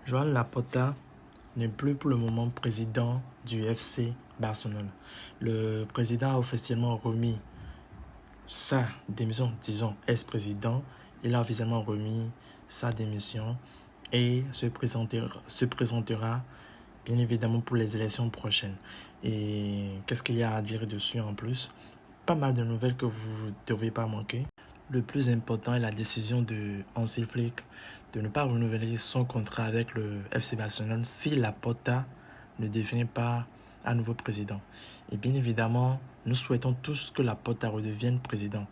Joan Laporta n'est plus pour le moment président du FC Barcelone. Le président a officiellement remis sa démission, disons ex-président. Il a officiellement remis sa démission et se présentera bien évidemment pour les élections prochaines. Et qu'est-ce qu'il y a à dire dessus en plus? Pas mal de nouvelles que vous ne devez pas manquer. Le plus important est la décision de Hansi Flick de ne pas renouveler son contrat avec le FC Barcelone si Laporta ne devient pas un nouveau président. Et bien évidemment, nous souhaitons tous que Laporta redevienne président.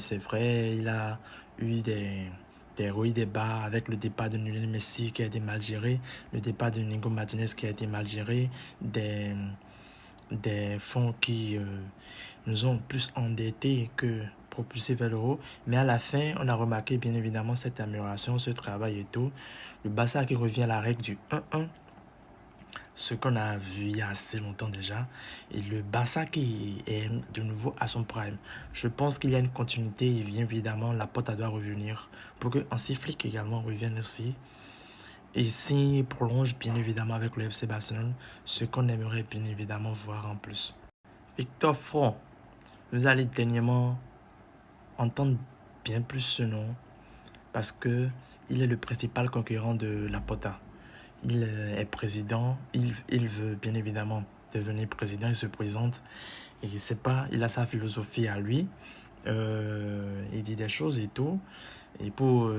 C'est vrai, il a eu des hauts et des bas avec le départ de Lionel Messi qui a été mal géré, le départ de Nico Martinez qui a été mal géré, des fonds qui nous ont plus endettés que propulsés vers le haut. Mais à la fin, on a remarqué bien évidemment cette amélioration, ce travail et tout. Le Barça qui revient à la règle du 1-1, ce qu'on a vu il y a assez longtemps déjà. Et le Barça qui est de nouveau à son prime. Je pense qu'il y a une continuité et bien évidemment Laporta doit revenir pour que Hansi Flick également revienne aussi. Et s'il prolonge bien évidemment avec le FC Barcelone, ce qu'on aimerait bien évidemment voir en plus. Victor Font, vous allez dernièrement entendre bien plus ce nom parce que il est le principal concurrent de Laporta. Il est président, il veut bien évidemment devenir président, il se présente et je sais pas, il a sa philosophie à lui, il dit des choses et tout, et pour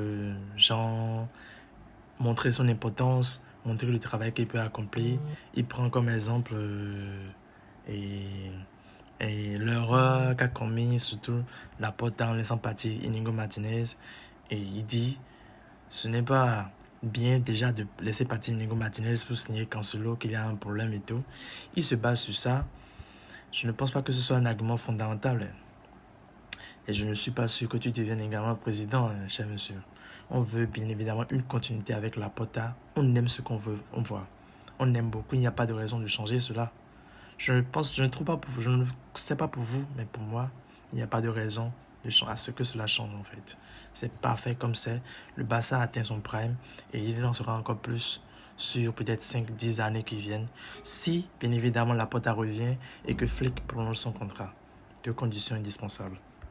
montrer son importance, montrer le travail qu'il peut accomplir, il prend comme exemple et l'erreur qu'a commis surtout Laporta en laissant partir Inigo Martinez, et il dit ce n'est pas bien déjà de laisser partir Inigo Martinez pour signer Cancelo, qu'il y a un problème et tout. Il se base sur ça. Je ne pense pas que ce soit un argument fondamental. Et je ne suis pas sûr que tu deviennes également président, cher monsieur. On veut bien évidemment une continuité avec Laporta. On aime ce qu'on veut, on voit. On aime beaucoup, il n'y a pas de raison de changer cela. Je ne trouve pas pour vous, je ne sais pas pour vous, mais pour moi, il n'y a pas de raison à ce que cela change en fait. C'est parfait comme c'est. Le Barça a atteint son prime et il en sera encore plus sur peut-être 5-10 années qui viennent. Si, bien évidemment, Laporta revient et que Flick prolonge son contrat. Deux conditions indispensables.